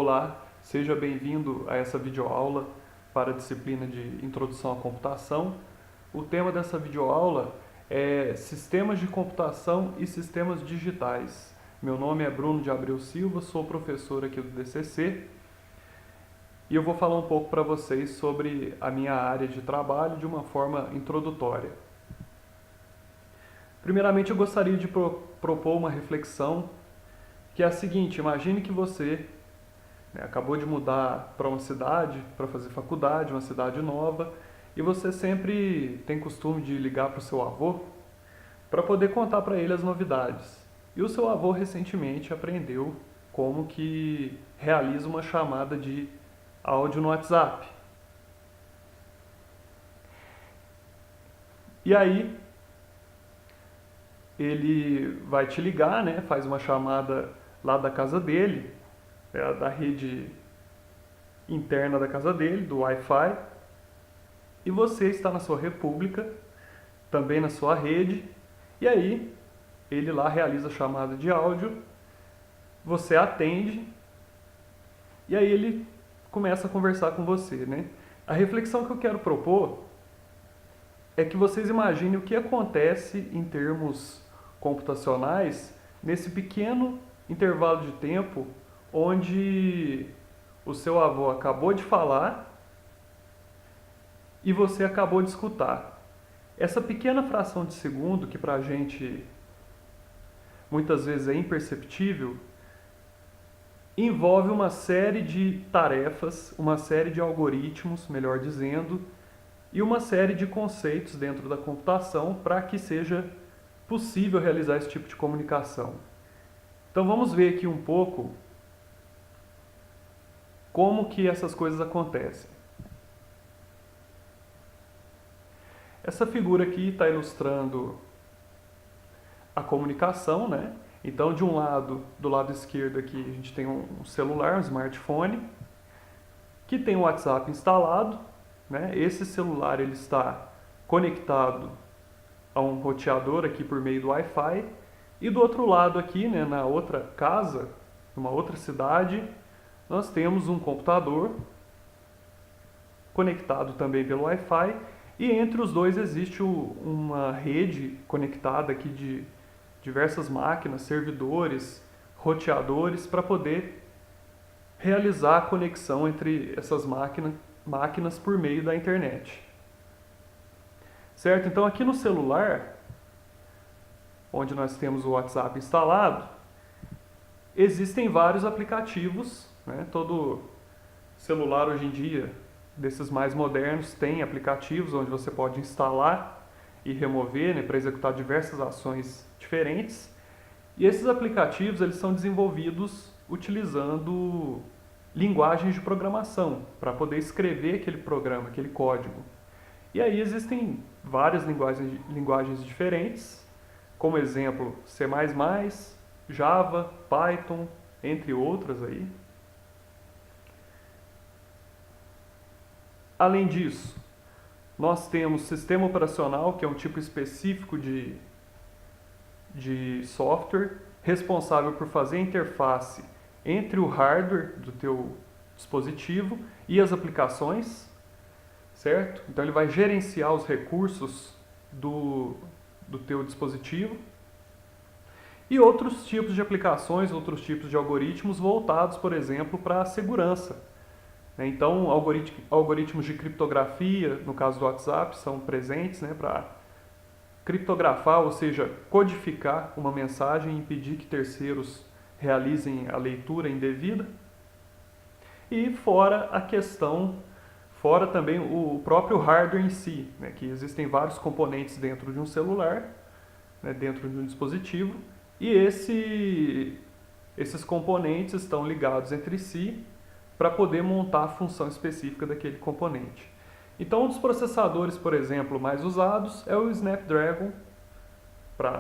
Olá, seja bem-vindo a essa videoaula para a disciplina de Introdução à Computação. O tema dessa videoaula é Sistemas de Computação e Sistemas Digitais. Meu nome é Bruno de Abreu Silva, sou professor aqui do DCC e eu vou falar um pouco para vocês sobre a minha área de trabalho de uma forma introdutória. Primeiramente, eu gostaria de propor uma reflexão que é a seguinte: imagine que você acabou de mudar para uma cidade, para fazer faculdade, uma cidade nova, e você sempre tem costume de ligar para o seu avô para poder contar para ele as novidades. E o seu avô recentemente aprendeu como que realiza uma chamada de áudio no WhatsApp. E aí ele vai te ligar, né? Faz uma chamada lá da casa dele, da rede interna da casa dele, do Wi-Fi, e você está na sua república, também na sua rede, e aí ele lá realiza a chamada de áudio, você atende, e aí ele começa a conversar com você, né? A reflexão que eu quero propor é que vocês imaginem o que acontece em termos computacionais nesse pequeno intervalo de tempo onde o seu avô acabou de falar e você acabou de escutar. Essa pequena fração de segundo, que para a gente muitas vezes é imperceptível, envolve uma série de tarefas, uma série de algoritmos, melhor dizendo, e uma série de conceitos dentro da computação para que seja possível realizar esse tipo de comunicação. Então vamos ver aqui um pouco como que essas coisas acontecem. Essa figura aqui está ilustrando a comunicação, né? Então, de um lado, do lado esquerdo aqui, a gente tem um celular, um smartphone, que tem o WhatsApp instalado, né? Esse celular ele está conectado a um roteador aqui por meio do Wi-Fi, e do outro lado aqui, né, na outra casa, numa outra cidade, nós temos um computador conectado também pelo Wi-Fi, e entre os dois existe uma rede conectada aqui de diversas máquinas, servidores, roteadores, para poder realizar a conexão entre essas máquinas por meio da internet. Certo? Então aqui no celular, onde nós temos o WhatsApp instalado, existem vários aplicativos, né? Todo celular hoje em dia, desses mais modernos, tem aplicativos onde você pode instalar e remover, né, para executar diversas ações diferentes. E esses aplicativos eles são desenvolvidos utilizando linguagens de programação para poder escrever aquele programa, aquele código. E aí existem várias linguagens diferentes, como exemplo C++, Java, Python, entre outras aí. Além disso, nós temos sistema operacional, que é um tipo específico de software, responsável por fazer a interface entre o hardware do teu dispositivo e as aplicações, certo? Então ele vai gerenciar os recursos do teu dispositivo. E outros tipos de aplicações, outros tipos de algoritmos voltados, por exemplo, para a segurança. Então, algoritmos de criptografia, no caso do WhatsApp, são presentes, né, para criptografar, ou seja, codificar uma mensagem e impedir que terceiros realizem a leitura indevida. E fora também o próprio hardware em si, né, que existem vários componentes dentro de um celular, né, dentro de um dispositivo, e esses componentes estão ligados entre si para poder montar a função específica daquele componente. Então, um dos processadores, por exemplo, mais usados é o Snapdragon,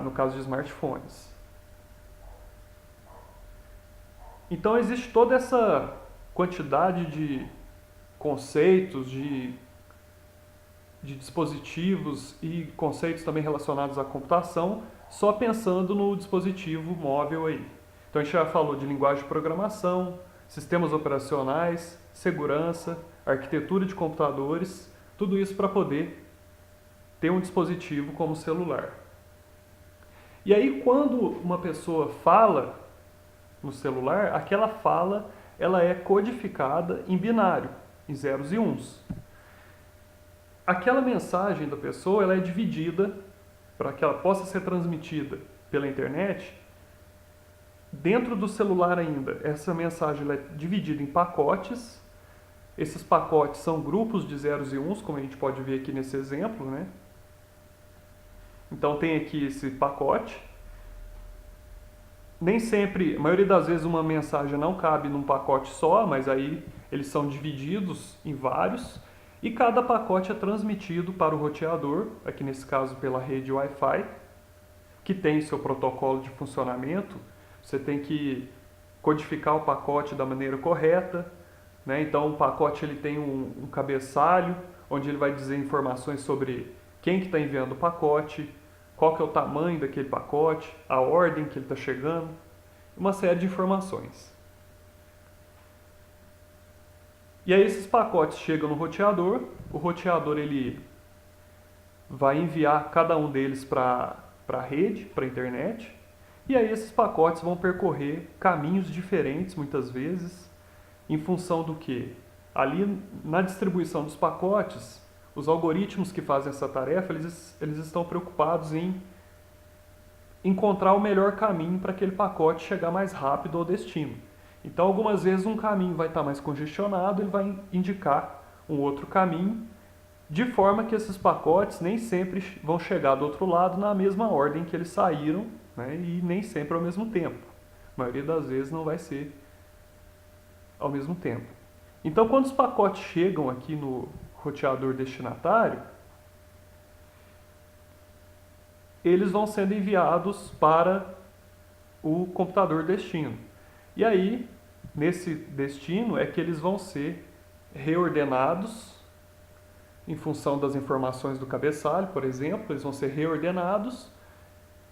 no caso de smartphones. Então, existe toda essa quantidade de conceitos, de dispositivos e conceitos também relacionados à computação, só pensando no dispositivo móvel aí. Então, a gente já falou de linguagem de programação, sistemas operacionais, segurança, arquitetura de computadores, tudo isso para poder ter um dispositivo como celular. E aí, quando uma pessoa fala no celular, aquela fala ela é codificada em binário, em zeros e uns. Aquela mensagem da pessoa ela é dividida para que ela possa ser transmitida pela internet. Dentro do celular ainda, essa mensagem ela é dividida em pacotes. Esses pacotes são grupos de zeros e uns, como a gente pode ver aqui nesse exemplo, né? Então tem aqui esse pacote. Nem sempre, a maioria das vezes uma mensagem não cabe num pacote só, mas aí eles são divididos em vários e cada pacote é transmitido para o roteador, aqui nesse caso pela rede Wi-Fi, que tem seu protocolo de funcionamento. Você tem que codificar o pacote da maneira correta, né? Então o pacote ele tem um cabeçalho, onde ele vai dizer informações sobre quem que está enviando o pacote, qual que é o tamanho daquele pacote, a ordem que ele está chegando, uma série de informações. E aí esses pacotes chegam no roteador, o roteador ele vai enviar cada um deles para a rede, para a internet, e aí esses pacotes vão percorrer caminhos diferentes muitas vezes, em função do que? Ali na distribuição dos pacotes, os algoritmos que fazem essa tarefa, eles estão preocupados em encontrar o melhor caminho para aquele pacote chegar mais rápido ao destino. Então, algumas vezes um caminho vai estar mais congestionado, ele vai indicar um outro caminho, de forma que esses pacotes nem sempre vão chegar do outro lado na mesma ordem que eles saíram, né, e nem sempre ao mesmo tempo. A maioria das vezes não vai ser ao mesmo tempo. Então, quando os pacotes chegam aqui no roteador destinatário, eles vão sendo enviados para o computador destino. E aí, nesse destino, é que eles vão ser reordenados em função das informações do cabeçalho, por exemplo, eles vão ser reordenados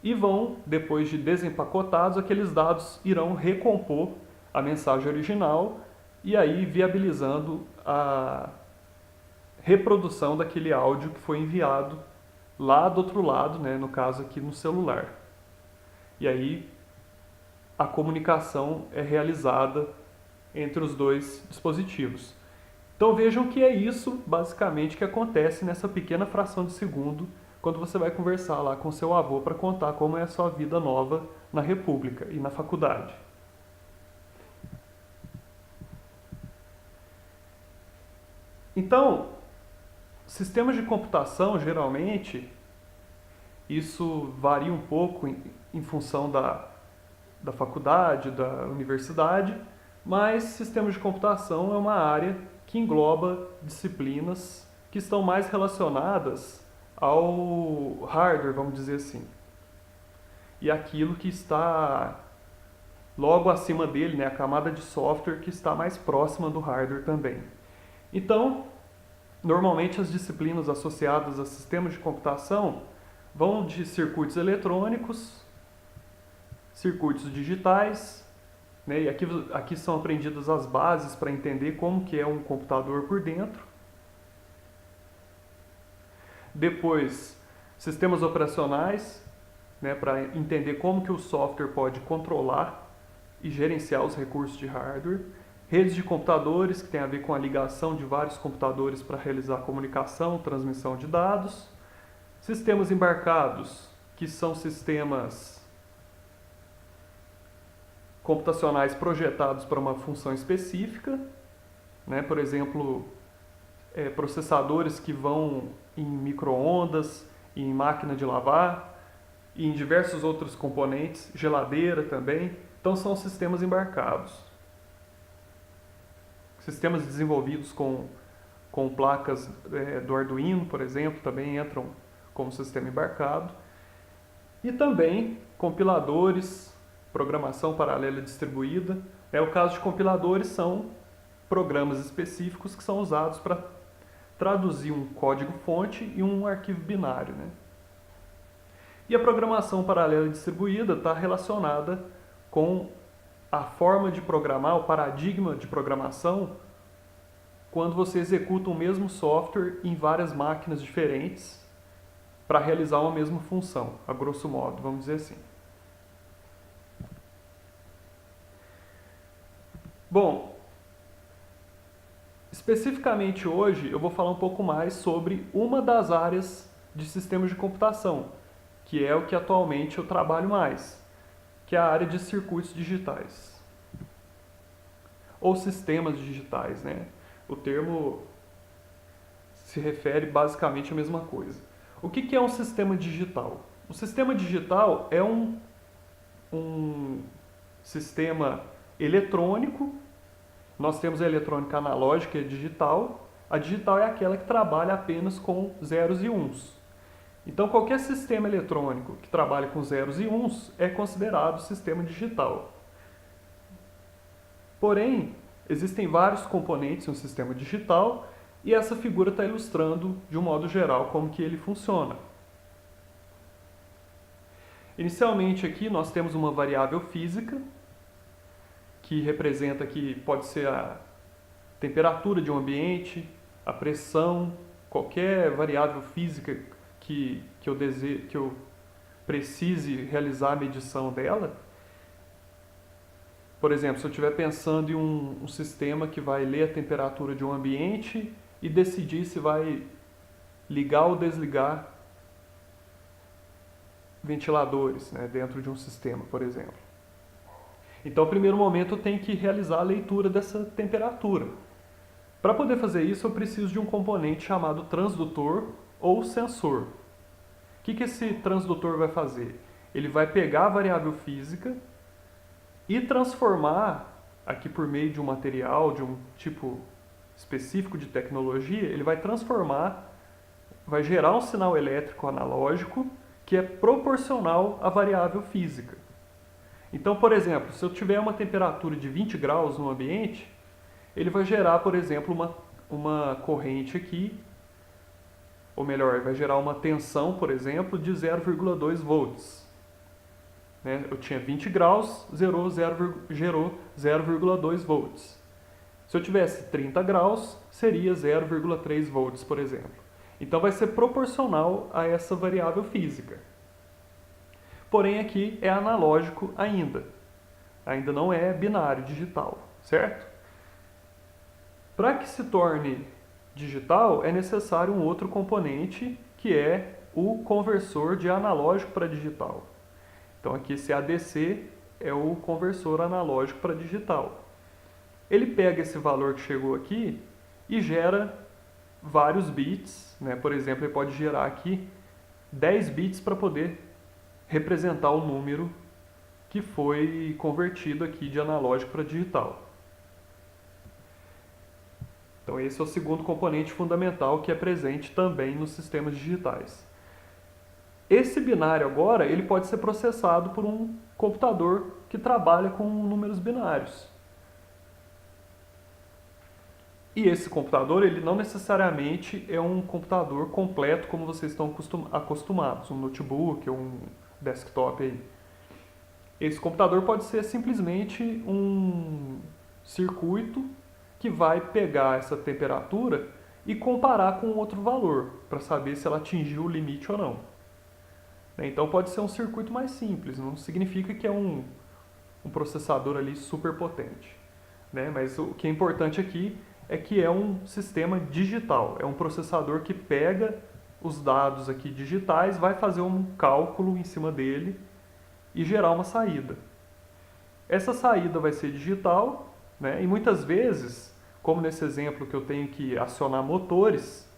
e vão, depois de desempacotados, aqueles dados irão recompor a mensagem original e aí viabilizando a reprodução daquele áudio que foi enviado lá do outro lado, né, no caso aqui no celular. E aí a comunicação é realizada entre os dois dispositivos. Então vejam que é isso basicamente que acontece nessa pequena fração de segundo quando você vai conversar lá com seu avô para contar como é a sua vida nova na República e na faculdade. Então, sistemas de computação, geralmente, isso varia um pouco em função da faculdade, da universidade, mas sistemas de computação é uma área que engloba disciplinas que estão mais relacionadas ao hardware, vamos dizer assim, e aquilo que está logo acima dele, né, a camada de software que está mais próxima do hardware também. Então, normalmente as disciplinas associadas a sistemas de computação vão de circuitos eletrônicos, circuitos digitais, né, e aqui são aprendidas as bases para entender como que é um computador por dentro. Depois, sistemas operacionais, né, para entender como que o software pode controlar e gerenciar os recursos de hardware. Redes de computadores, que tem a ver com a ligação de vários computadores para realizar comunicação, transmissão de dados. Sistemas embarcados, que são sistemas computacionais projetados para uma função específica, né? Por exemplo, processadores que vão em micro-ondas, em máquina de lavar, e em diversos outros componentes, geladeira também. Então são sistemas embarcados. Sistemas desenvolvidos com placas do Arduino, por exemplo, também entram como sistema embarcado. E também compiladores, programação paralela distribuída. O caso de compiladores são programas específicos que são usados para traduzir um código-fonte e um arquivo binário, né? E a programação paralela distribuída está relacionada com a forma de programar, o paradigma de programação, quando você executa o mesmo software em várias máquinas diferentes para realizar uma mesma função, a grosso modo, vamos dizer assim. Bom, especificamente hoje eu vou falar um pouco mais sobre uma das áreas de sistemas de computação, que é o que atualmente eu trabalho mais, que é a área de circuitos digitais. Ou sistemas digitais, né? O termo se refere basicamente à mesma coisa. O que é um sistema digital? O sistema digital é um sistema eletrônico. Nós temos a eletrônica analógica e a digital. A digital é aquela que trabalha apenas com zeros e uns. Então, qualquer sistema eletrônico que trabalhe com zeros e uns é considerado sistema digital. Porém, existem vários componentes em um sistema digital e essa figura está ilustrando, de um modo geral, como que ele funciona. Inicialmente aqui nós temos uma variável física, que representa aqui, pode ser a temperatura de um ambiente, a pressão, qualquer variável física que eu precise realizar a medição dela. Por exemplo, se eu estiver pensando em um sistema que vai ler a temperatura de um ambiente e decidir se vai ligar ou desligar ventiladores, né, dentro de um sistema, por exemplo. Então, no primeiro momento, eu tenho que realizar a leitura dessa temperatura. Para poder fazer isso, eu preciso de um componente chamado transdutor ou sensor. O que esse transdutor vai fazer? Ele vai pegar a variável física e transformar, aqui por meio de um material, de um tipo específico de tecnologia, ele vai transformar, vai gerar um sinal elétrico analógico que é proporcional à variável física. Então, por exemplo, se eu tiver uma temperatura de 20 graus no ambiente, ele vai gerar, por exemplo, uma corrente aqui, ou melhor, vai gerar uma tensão, por exemplo, de 0,2 volts. Né? Eu tinha 20 graus, gerou 0,2 volts. Se eu tivesse 30 graus, seria 0,3 volts, por exemplo. Então vai ser proporcional a essa variável física. Porém aqui é analógico ainda. Ainda não é binário digital, certo? Para que se torne digital, é necessário um outro componente, que é o conversor de analógico para digital. Então aqui esse ADC é o conversor analógico para digital. Ele pega esse valor que chegou aqui e gera vários bits, né? Por exemplo, ele pode gerar aqui 10 bits para poder representar o número que foi convertido aqui de analógico para digital. Então esse é o segundo componente fundamental que é presente também nos sistemas digitais. Esse binário agora ele pode ser processado por um computador que trabalha com números binários. E esse computador ele não necessariamente é um computador completo como vocês estão acostumados, um notebook ou um desktop aí. Esse computador pode ser simplesmente um circuito que vai pegar essa temperatura e comparar com outro valor, para saber se ela atingiu o limite ou não. Então pode ser um circuito mais simples, não significa que é um processador ali super potente. Né? Mas o que é importante aqui é que é um sistema digital, é um processador que pega os dados aqui digitais, vai fazer um cálculo em cima dele e gerar uma saída. Essa saída vai ser digital, né? E muitas vezes, como nesse exemplo que eu tenho que acionar motores,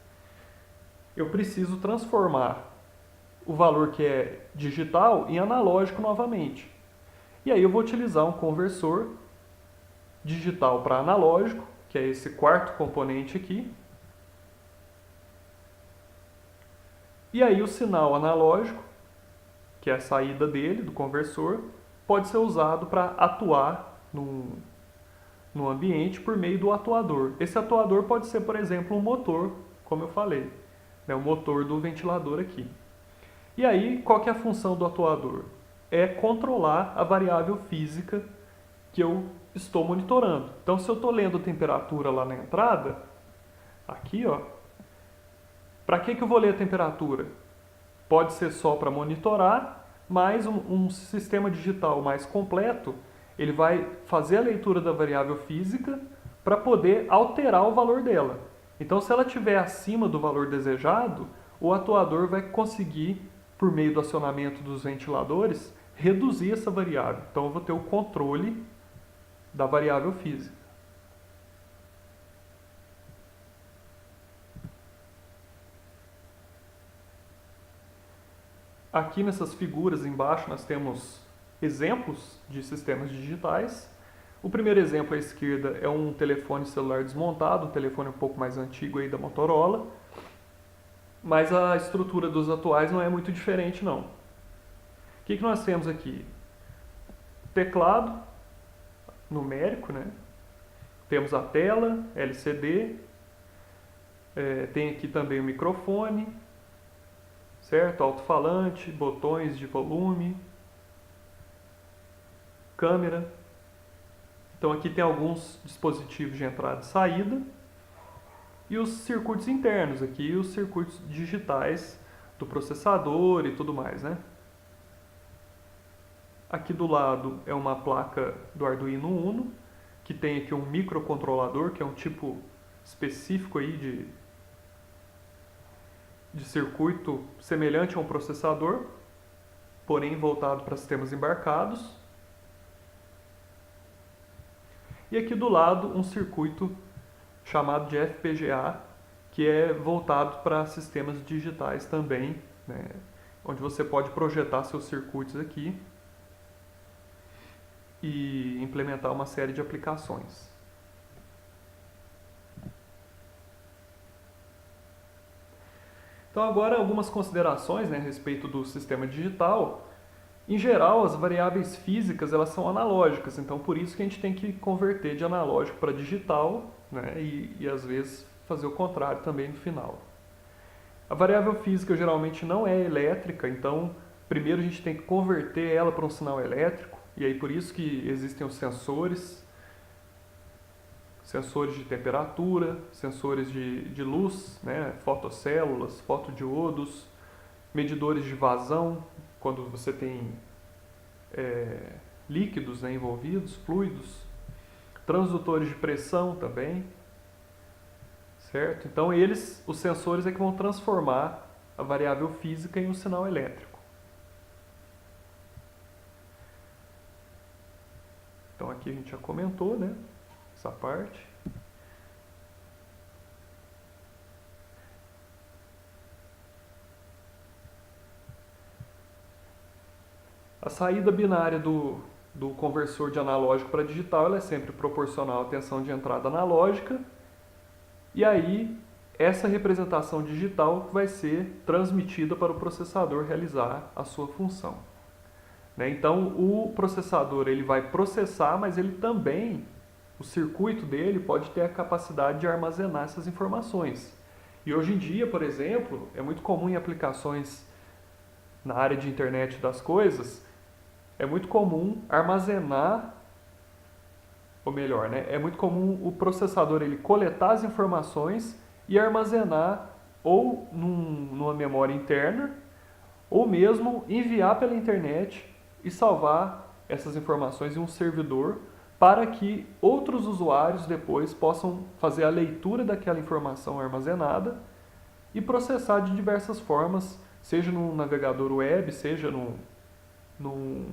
eu preciso transformar o valor que é digital em analógico novamente. E aí eu vou utilizar um conversor digital para analógico, que é esse quarto componente aqui. E aí o sinal analógico, que é a saída dele, do conversor, pode ser usado para atuar no ambiente por meio do atuador. Esse atuador pode ser, por exemplo, um motor, como eu falei, né, o motor do ventilador aqui. E aí, qual que é a função do atuador? É controlar a variável física que eu estou monitorando. Então, se eu estou lendo a temperatura lá na entrada, aqui, ó, para que eu vou ler a temperatura? Pode ser só para monitorar, mas um sistema digital mais completo, ele vai fazer a leitura da variável física para poder alterar o valor dela. Então, se ela estiver acima do valor desejado, o atuador vai conseguir, por meio do acionamento dos ventiladores, reduzir essa variável. Então, eu vou ter o controle da variável física. Aqui nessas figuras embaixo nós temos exemplos de sistemas digitais. O primeiro exemplo à esquerda é um telefone celular desmontado, um telefone um pouco mais antigo aí da Motorola. Mas a estrutura dos atuais não é muito diferente não. O que nós temos aqui? Teclado numérico, né? Temos a tela, LCD, tem aqui também o microfone, certo? Alto-falante, botões de volume, câmera. Então aqui tem alguns dispositivos de entrada e saída. E os circuitos internos, aqui os circuitos digitais do processador e tudo mais, né? Aqui do lado é uma placa do Arduino Uno, que tem aqui um microcontrolador, que é um tipo específico aí de circuito semelhante a um processador, porém voltado para sistemas embarcados. E aqui do lado um circuito chamado de FPGA, que é voltado para sistemas digitais também, né? Onde você pode projetar seus circuitos aqui e implementar uma série de aplicações. Então agora algumas considerações, né, a respeito do sistema digital. Em geral, as variáveis físicas elas são analógicas, então por isso que a gente tem que converter de analógico para digital, né, e às vezes fazer o contrário também no final. A variável física geralmente não é elétrica, então primeiro a gente tem que converter ela para um sinal elétrico, e aí por isso que existem os sensores de temperatura, sensores de luz, né, fotocélulas, fotodiodos, medidores de vazão, quando você tem líquidos, né, envolvidos, fluidos, transdutores de pressão também, certo? Então os sensores é que vão transformar a variável física em um sinal elétrico. Então aqui a gente já comentou, né, essa parte. A saída binária do conversor de analógico para digital ela é sempre proporcional à tensão de entrada analógica. E aí, essa representação digital vai ser transmitida para o processador realizar a sua função. Né? Então, o processador ele vai processar, mas ele também, o circuito dele pode ter a capacidade de armazenar essas informações. E hoje em dia, por exemplo, é muito comum em aplicações na área de internet das coisas, é muito comum armazenar, ou melhor, né? É muito comum o processador ele coletar as informações e armazenar ou numa memória interna, ou mesmo enviar pela internet e salvar essas informações em um servidor para que outros usuários depois possam fazer a leitura daquela informação armazenada e processar de diversas formas, seja no navegador web, seja num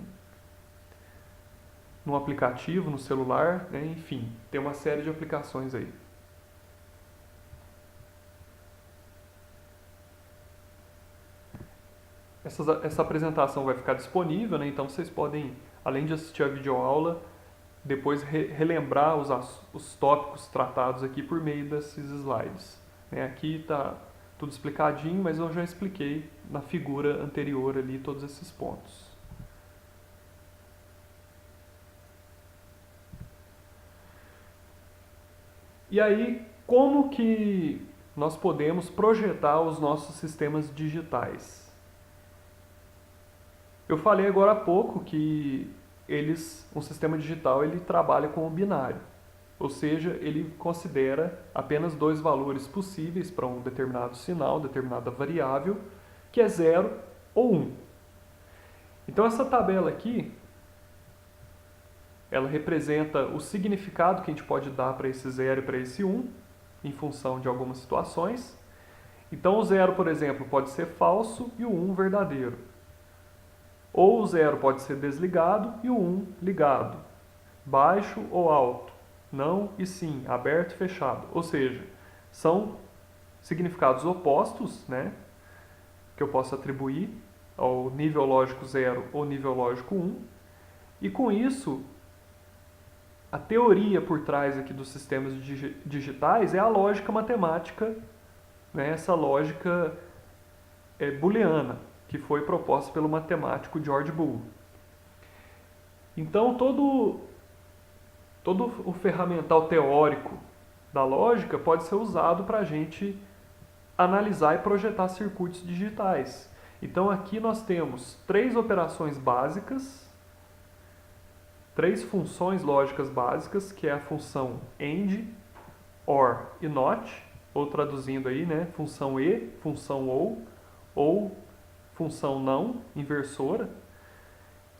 aplicativo, no celular, né? Enfim, tem uma série de aplicações aí. Essa apresentação vai ficar disponível, né? Então vocês podem, além de assistir a videoaula, depois relembrar os tópicos tratados aqui por meio desses slides. Aqui está tudo explicadinho, mas eu já expliquei na figura anterior ali todos esses pontos. E aí, como que nós podemos projetar os nossos sistemas digitais? Eu falei agora há pouco que um sistema digital ele trabalha com o binário, ou seja, ele considera apenas dois valores possíveis para um determinado sinal, determinada variável, que é 0 ou 1. Então essa tabela aqui, ela representa o significado que a gente pode dar para esse 0 e para esse 1, em função de algumas situações. Então o 0, por exemplo, pode ser falso e o 1 verdadeiro. Ou o 0 pode ser desligado e o 1 ligado. Baixo ou alto. Não e sim. Aberto e fechado. Ou seja, são significados opostos, né, que eu posso atribuir ao nível lógico 0 ou nível lógico 1. E com isso, a teoria por trás aqui dos sistemas digitais é a lógica matemática, né, essa lógica booleana, que foi proposta pelo matemático George Boole. Então, todo o ferramental teórico da lógica pode ser usado para a gente analisar e projetar circuitos digitais. Então, aqui nós temos 3 operações básicas, 3 funções lógicas básicas, que é a função AND, OR e NOT, ou traduzindo aí, né, função E, função ou função não, inversora.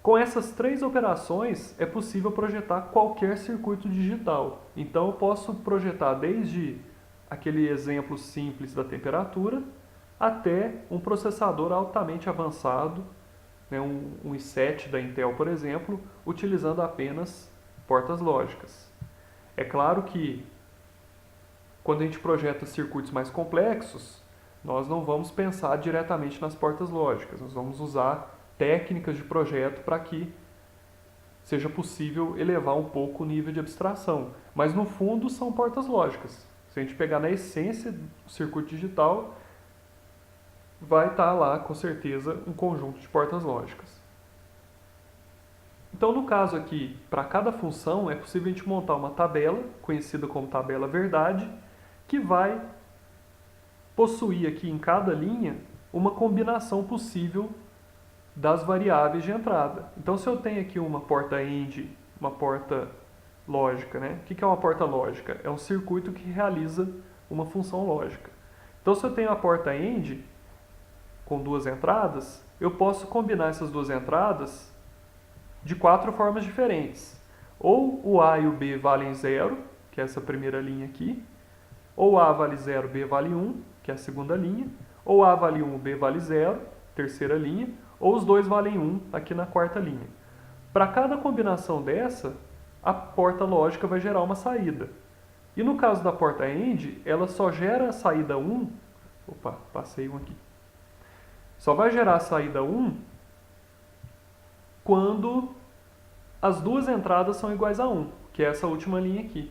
Com essas 3 operações é possível projetar qualquer circuito digital. Então eu posso projetar desde aquele exemplo simples da temperatura até um processador altamente avançado, né, um i7 da Intel, por exemplo, utilizando apenas portas lógicas. É claro que quando a gente projeta circuitos mais complexos, nós não vamos pensar diretamente nas portas lógicas, nós vamos usar técnicas de projeto para que seja possível elevar um pouco o nível de abstração. Mas no fundo são portas lógicas. Se a gente pegar na essência do circuito digital, vai estar lá com certeza um conjunto de portas lógicas. Então no caso aqui, para cada função é possível a gente montar uma tabela, conhecida como tabela verdade, que vai possuir aqui em cada linha uma combinação possível das variáveis de entrada. Então, se eu tenho aqui uma porta AND, uma porta lógica, né? O que é uma porta lógica? É um circuito que realiza uma função lógica. Então, se eu tenho a porta AND com 2 entradas, eu posso combinar essas 2 entradas de 4 formas diferentes. Ou o A e o B valem 0, que é essa primeira linha aqui. Ou A vale 0, B vale 1, que é a segunda linha. Ou A vale 1, B vale 0, terceira linha. Ou os dois valem 1 aqui na quarta linha. Para cada combinação dessa, a porta lógica vai gerar uma saída. E no caso da porta AND, ela só gera a saída 1... Opa, passei um aqui. Só vai gerar a saída 1 quando as 2 entradas são iguais a 1, que é essa última linha aqui.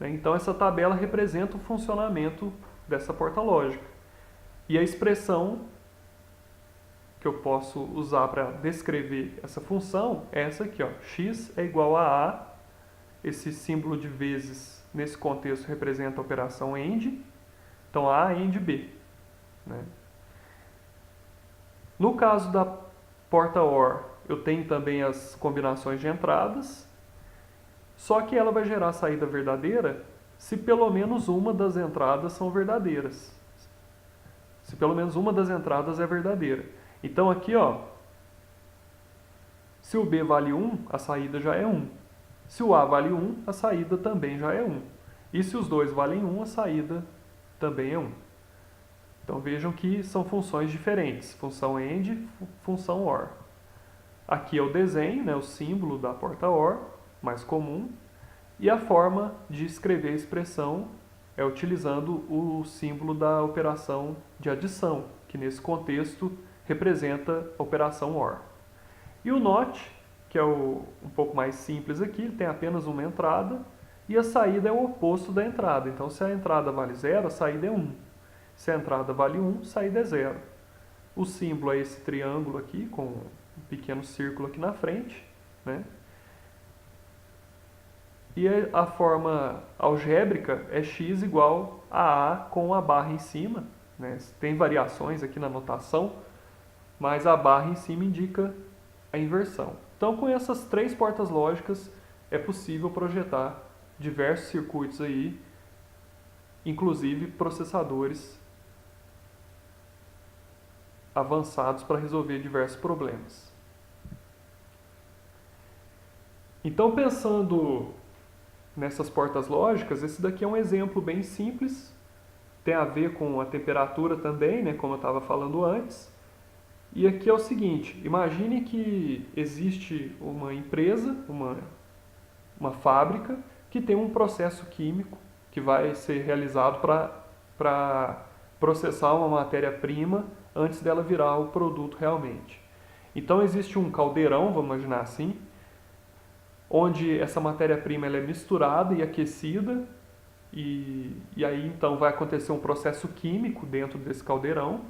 Então essa tabela representa o funcionamento dessa porta lógica. E a expressão que eu posso usar para descrever essa função é essa aqui, ó. X é igual a A. Esse símbolo de vezes, nesse contexto, representa a operação AND. Então, A AND B. Né? No caso da porta OR, eu tenho também as combinações de entradas, só que ela vai gerar a saída verdadeira se pelo menos uma das entradas são verdadeiras. Se pelo menos uma das entradas é verdadeira. Então aqui, ó, se o B vale 1, a saída já é 1. Se o A vale 1, a saída também já é 1. E se os dois valem 1, a saída também é 1. Então vejam que são funções diferentes. Função AND, função OR. Aqui é o desenho, né, o símbolo da porta OR, mais comum. E a forma de escrever a expressão é utilizando o símbolo da operação de adição, que nesse contexto representa a operação OR. E o NOT, que é um pouco mais simples aqui, tem apenas uma entrada e a saída é o oposto da entrada. Então, se a entrada vale 0, a saída é 1. Se a entrada vale 1, a saída é 0. O símbolo é esse triângulo aqui, com um pequeno círculo aqui na frente, né? E a forma algébrica é x igual a com a barra em cima, né? Tem variações aqui na notação, mas a barra em cima indica a inversão. Então, com essas 3 portas lógicas, é possível projetar diversos circuitos aí, inclusive processadores avançados para resolver diversos problemas. Então, pensando nessas portas lógicas, esse daqui é um exemplo bem simples, tem a ver com a temperatura também, né, como eu estava falando antes. E aqui é o seguinte, imagine que existe uma empresa, uma fábrica, que tem um processo químico que vai ser realizado para processar uma matéria-prima antes dela virar o produto realmente. Então existe um caldeirão, vamos imaginar assim, onde essa matéria-prima ela é misturada e aquecida, e aí então vai acontecer um processo químico dentro desse caldeirão,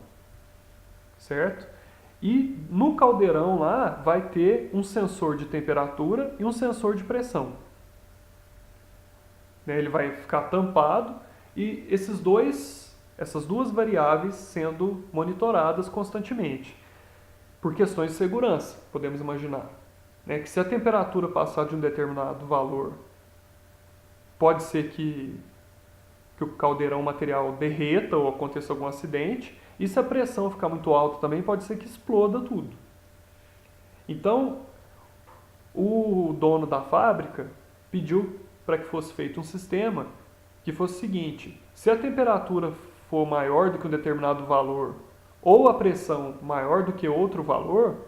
certo? E no caldeirão lá vai ter um sensor de temperatura e um sensor de pressão. Ele vai ficar tampado e essas duas variáveis sendo monitoradas constantemente. Por questões de segurança, podemos imaginar. Que se a temperatura passar de um determinado valor, pode ser que o caldeirão material derreta ou aconteça algum acidente. E se a pressão ficar muito alta também, pode ser que exploda tudo. Então, o dono da fábrica pediu para que fosse feito um sistema que fosse o seguinte: se a temperatura for maior do que um determinado valor ou a pressão maior do que outro valor,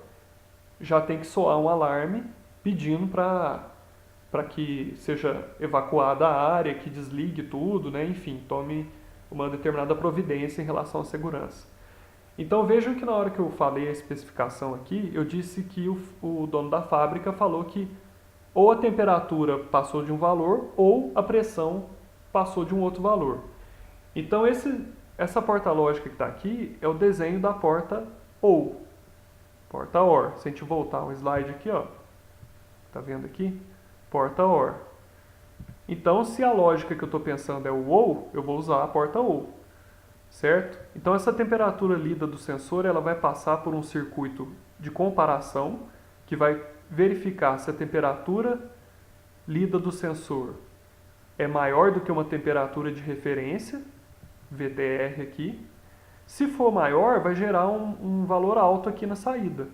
já tem que soar um alarme pedindo para que seja evacuada a área, que desligue tudo, enfim, tome uma determinada providência em relação à segurança. Então vejam que na hora que eu falei a especificação aqui, eu disse que o dono da fábrica falou que ou a temperatura passou de um valor ou a pressão passou de um outro valor. Então essa porta lógica que está aqui é o desenho da porta OR. Porta OR. Se a gente voltar um slide aqui, ó, tá vendo aqui? Porta OR. Então, se a lógica que eu estou pensando é o OR, eu vou usar a porta OR, certo? Então, essa temperatura lida do sensor, ela vai passar por um circuito de comparação que vai verificar se a temperatura lida do sensor é maior do que uma temperatura de referência, VDR aqui. Se for maior, vai gerar um valor alto aqui na saída.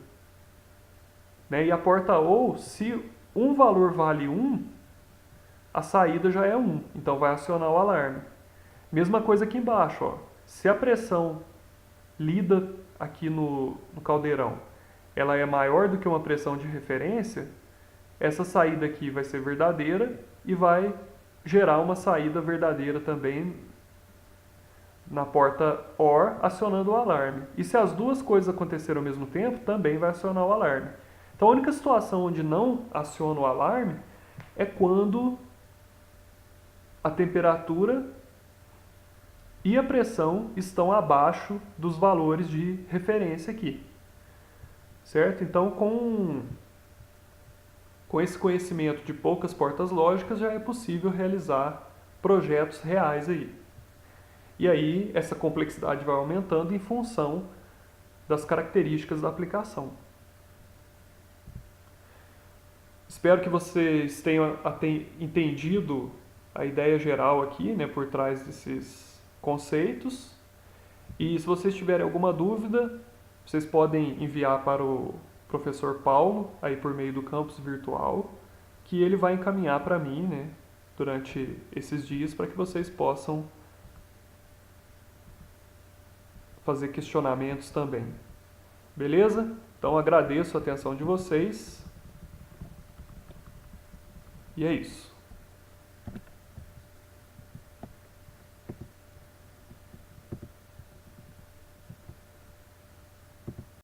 E a porta OR, se um valor vale 1, a saída já é 1, então vai acionar o alarme. Mesma coisa aqui embaixo, ó. Se a pressão lida aqui no caldeirão, ela é maior do que uma pressão de referência, essa saída aqui vai ser verdadeira e vai gerar uma saída verdadeira também na porta OR, acionando o alarme. E se as duas coisas acontecerem ao mesmo tempo, também vai acionar o alarme. Então a única situação onde não aciona o alarme é quando a temperatura e a pressão estão abaixo dos valores de referência aqui. Certo? Então, com esse conhecimento de poucas portas lógicas, já é possível realizar projetos reais aí. E aí, essa complexidade vai aumentando em função das características da aplicação. Espero que vocês tenham entendido a ideia geral aqui, por trás desses conceitos. E se vocês tiverem alguma dúvida, vocês podem enviar para o professor Paulo, aí por meio do campus virtual, que ele vai encaminhar para mim, durante esses dias, para que vocês possam fazer questionamentos também. Beleza? Então agradeço a atenção de vocês. E é isso.